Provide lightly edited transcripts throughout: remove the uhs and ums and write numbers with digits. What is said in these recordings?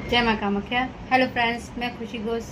जय माँ Kamakhya. Hello friends, मैं खुशी घोष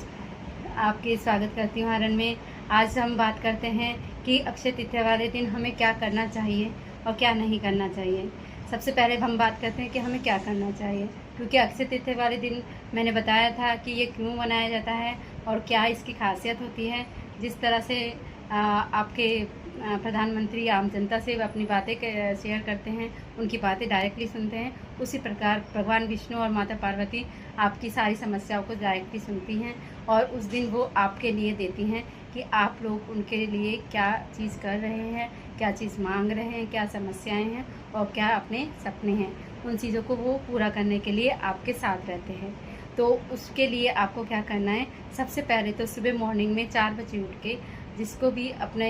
आपके स्वागत करती हूँ हरण में। आज हम बात करते हैं कि अक्षय तृतीया वाले दिन हमें क्या करना चाहिए और क्या नहीं करना चाहिए। सबसे पहले हम बात करते हैं कि हमें क्या करना चाहिए, क्योंकि अक्षय तृतीया वाले दिन मैंने बताया था कि ये क्यों मनाया जाता है और क्या इसकी खासियत होती है। जिस तरह से आपके प्रधानमंत्री आम जनता से अपनी बातें शेयर करते हैं, उनकी बातें डायरेक्टली सुनते हैं, उसी प्रकार भगवान विष्णु और माता पार्वती आपकी सारी समस्याओं को डायरेक्टली सुनती हैं और उस दिन वो आपके लिए देती हैं कि आप लोग उनके लिए क्या चीज़ कर रहे हैं, क्या चीज़ मांग रहे हैं, क्या समस्याएं हैं और क्या अपने सपने हैं। उन चीज़ों को वो पूरा करने के लिए आपके साथ रहते हैं। तो उसके लिए आपको क्या करना है, सबसे पहले तो सुबह मॉर्निंग में 4 बजे उठ के जिसको भी अपने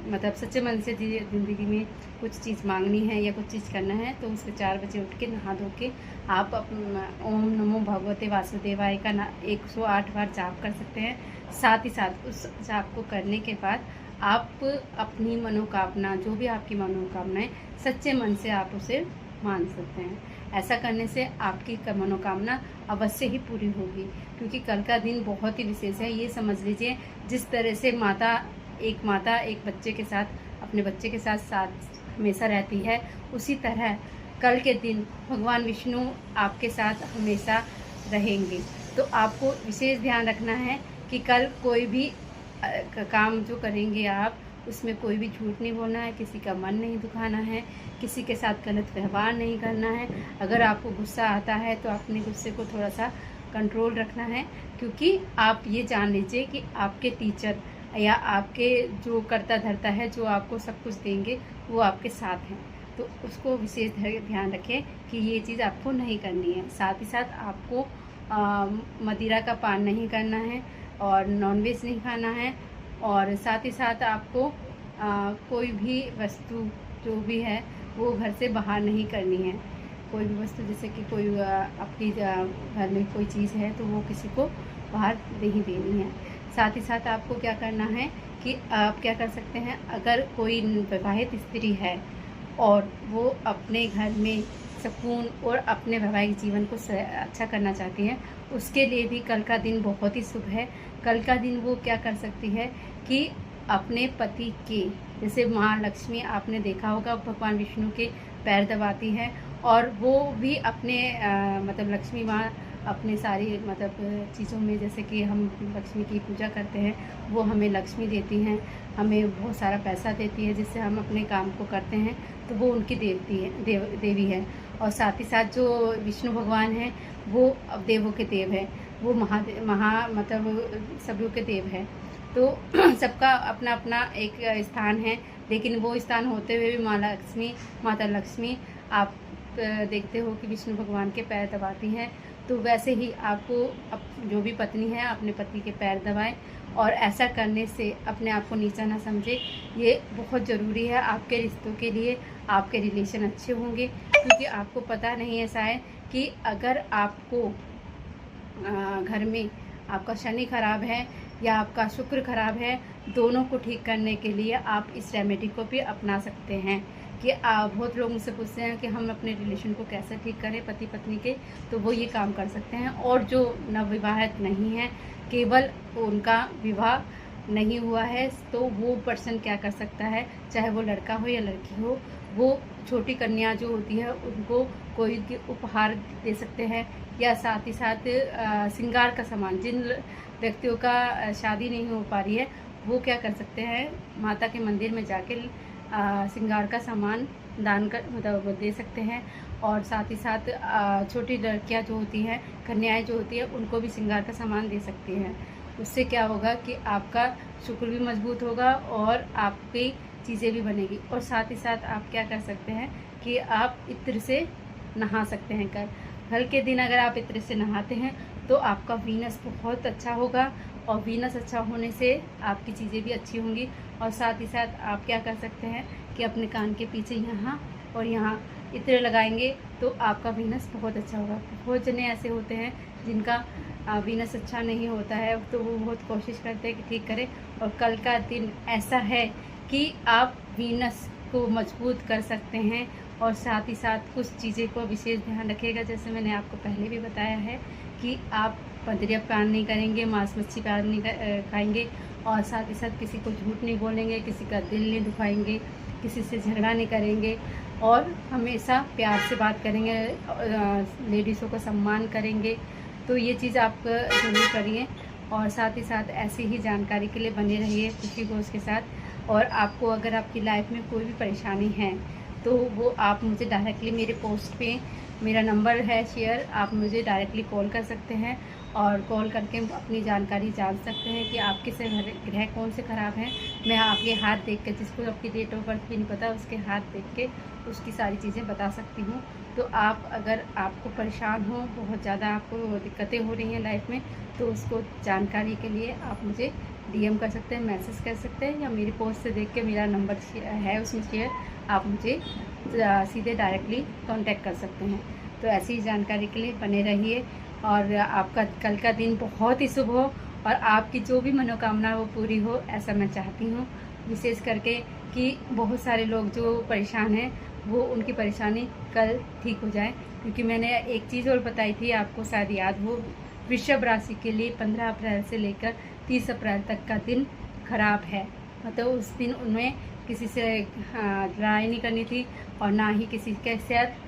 मतलब सच्चे मन से ज़िंदगी में कुछ चीज़ मांगनी है या कुछ चीज़ करना है, तो उसके 4 बजे उठ के नहा धो के आप ओम नमो भगवते वासुदेवाय का 108 बार जाप कर सकते हैं। साथ ही साथ उस जाप को करने के बाद आप अपनी मनोकामना, जो भी आपकी मनोकामना है, सच्चे मन से आप उसे मान सकते हैं। ऐसा करने से आपकी मनोकामना अवश्य ही पूरी होगी, क्योंकि कल का दिन बहुत ही विशेष है। ये समझ लीजिए, जिस तरह से माता एक बच्चे के साथ, अपने बच्चे के साथ हमेशा रहती है, उसी तरह कल के दिन भगवान विष्णु आपके साथ हमेशा रहेंगे। तो आपको विशेष ध्यान रखना है कि कल कोई भी काम जो करेंगे आप, उसमें कोई भी झूठ नहीं बोलना है, किसी का मन नहीं दुखाना है, किसी के साथ गलत व्यवहार नहीं करना है। अगर आपको गुस्सा आता है तो अपने गुस्से को थोड़ा सा कंट्रोल रखना है, क्योंकि आप ये जान लीजिए कि आपके टीचर या आपके जो करता धरता है, जो आपको सब कुछ देंगे, वो आपके साथ हैं। तो उसको विशेष ध्यान रखें कि ये चीज़ आपको नहीं करनी है। साथ ही साथ आपको मदिरा का पान नहीं करना है और नॉनवेज नहीं खाना है, और साथ ही साथ आपको कोई भी वस्तु जो भी है वो घर से बाहर नहीं करनी है। कोई भी वस्तु, जैसे कि कोई आपकी घर में कोई चीज़ है तो वो किसी को बाहर नहीं देनी है। साथ ही साथ आपको क्या करना है कि आप क्या कर सकते हैं, अगर कोई विवाहित स्त्री है और वो अपने घर में सुकून और अपने वैवाहिक जीवन को अच्छा करना चाहती है, उसके लिए भी कल का दिन बहुत ही शुभ है। कल का दिन वो क्या कर सकती है कि अपने पति के, जैसे माँ लक्ष्मी आपने देखा होगा भगवान विष्णु के पैर दबाती है, और वो भी अपने मतलब लक्ष्मी माँ अपने सारी मतलब चीज़ों में, जैसे कि हम लक्ष्मी की पूजा करते हैं, वो हमें लक्ष्मी देती हैं, हमें बहुत सारा पैसा देती है, जिससे हम अपने काम को करते हैं। तो वो उनकी देवी है। और साथ ही साथ जो विष्णु भगवान हैं, वो अब देवों के देव है, वो मतलब सभी के देव है। तो सबका अपना अपना एक स्थान है, लेकिन वो स्थान होते हुए भी माता लक्ष्मी आप देखते हो कि विष्णु भगवान के पैर दबाती हैं। तो वैसे ही आपको जो भी पत्नी है अपने पति के पैर दबाएं, और ऐसा करने से अपने आप को नीचा ना समझे। ये बहुत ज़रूरी है आपके रिश्तों के लिए, आपके रिलेशन अच्छे होंगे, क्योंकि आपको पता नहीं ऐसा है कि अगर आपको घर में आपका शनि खराब है या आपका शुक्र खराब है, दोनों को ठीक करने के लिए आप इस रेमेडी को भी अपना सकते हैं। कि बहुत लोग मुझसे पूछते हैं कि हम अपने रिलेशन को कैसे ठीक करें पति पत्नी के, तो वो ये काम कर सकते हैं। और जो नवविवाहित नहीं है, केवल उनका विवाह नहीं हुआ है, तो वो पर्सन क्या कर सकता है, चाहे वो लड़का हो या लड़की हो, वो छोटी कन्या जो होती है उनको कोई उपहार दे सकते हैं, या साथ ही साथ श्रृंगार का सामान, जिन व्यक्तियों का शादी नहीं हो पा रही है, वो क्या कर सकते हैं, माता के मंदिर में जाके श्रृंगार का सामान दान कर मतलब दे सकते हैं। और साथ ही साथ छोटी लड़कियां जो होती हैं, कन्याएं जो होती हैं, उनको भी श्रृंगार का सामान दे सकती हैं। उससे क्या होगा कि आपका शुक्र भी मजबूत होगा और आपकी चीज़ें भी बनेगी। और साथ ही साथ आप क्या कर सकते हैं कि आप इत्र से नहा सकते हैं। कल के दिन अगर आप इत्र से नहाते हैं तो आपका वीनस बहुत अच्छा होगा, और वीनस अच्छा होने से आपकी चीज़ें भी अच्छी होंगी। और साथ ही साथ आप क्या कर सकते हैं कि अपने कान के पीछे यहाँ और यहाँ इत्र लगाएंगे, तो आपका वीनस बहुत अच्छा होगा। बहुत जने ऐसे होते हैं जिनका वीनस अच्छा नहीं होता है, तो वो बहुत कोशिश करते हैं कि ठीक करें। और कल का दिन ऐसा है कि आप वीनस को मजबूत कर सकते हैं और साथ ही साथ कुछ चीज़ें को विशेष ध्यान रखिएगा। जैसे मैंने आपको पहले भी बताया है कि आप पथरिया पान नहीं करेंगे, मांस मच्छी पान नहीं खाएंगे, और साथ ही साथ किसी को झूठ नहीं बोलेंगे, किसी का दिल नहीं दुखाएंगे, किसी से झगड़ा नहीं करेंगे, और हमेशा प्यार से बात करेंगे, लेडीज़ों को सम्मान करेंगे। तो ये चीज़ आप ज़रूर करिए। और साथ ही साथ ऐसी ही जानकारी के लिए बने रहिए खुशी घोष के साथ। और आपको अगर आपकी लाइफ में कोई भी परेशानी है तो वो आप मुझे डायरेक्टली मेरे पोस्ट पे मेरा नंबर है शेयर, आप मुझे डायरेक्टली कॉल कर सकते हैं, और कॉल करके अपनी जानकारी जान सकते हैं कि आपके से ग्रह कौन से ख़राब हैं। मैं आपके हाथ देख के, जिसको आपकी डेट ऑफ बर्थ भी नहीं पता, उसके हाथ देख के उसकी सारी चीज़ें बता सकती हूँ। तो आप अगर आपको परेशान हो, बहुत ज़्यादा आपको दिक्कतें हो रही हैं लाइफ में, तो उसको जानकारी के लिए आप मुझे DM कर सकते हैं, मैसेज कर सकते हैं, या मेरी पोस्ट से देख के मेरा नंबर है उसमें शेयर, आप मुझे सीधे डायरेक्टली कांटेक्ट कर सकते हैं। तो ऐसी जानकारी के लिए बने रहिए, और आपका कल का दिन बहुत ही शुभ हो, और आपकी जो भी मनोकामना वो पूरी हो, ऐसा मैं चाहती हूँ। विशेष करके कि बहुत सारे लोग जो परेशान हैं वो उनकी परेशानी कल ठीक हो जाए। क्योंकि मैंने एक चीज़ और बताई थी, आपको शायद याद हो, वृषभ राशि के लिए 15 अप्रैल से लेकर 30 अप्रैल तक का दिन खराब है। मतलब उस दिन उन्हें किसी से लड़ाई नहीं करनी थी, और ना ही किसी के साथ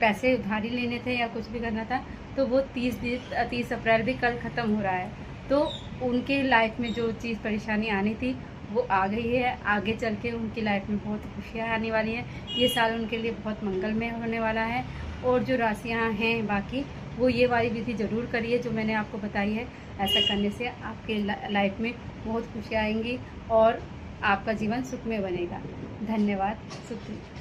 पैसे उधारी लेने थे या कुछ भी करना था। तो वो 30 अप्रैल भी कल ख़त्म हो रहा है। तो उनके लाइफ में जो चीज़ परेशानी आनी थी वो आ गई है। आगे चल के उनकी लाइफ में बहुत खुशियाँ आने वाली हैं। ये साल उनके लिए बहुत मंगलमय होने वाला है। और जो राशियाँ हैं बाकी, वो ये वाली विधि ज़रूर करिए जो मैंने आपको बताई है। ऐसा करने से आपके लाइफ में बहुत खुशियाँ आएंगी और आपका जीवन सुखमय बनेगा। धन्यवाद। शुक्रिया।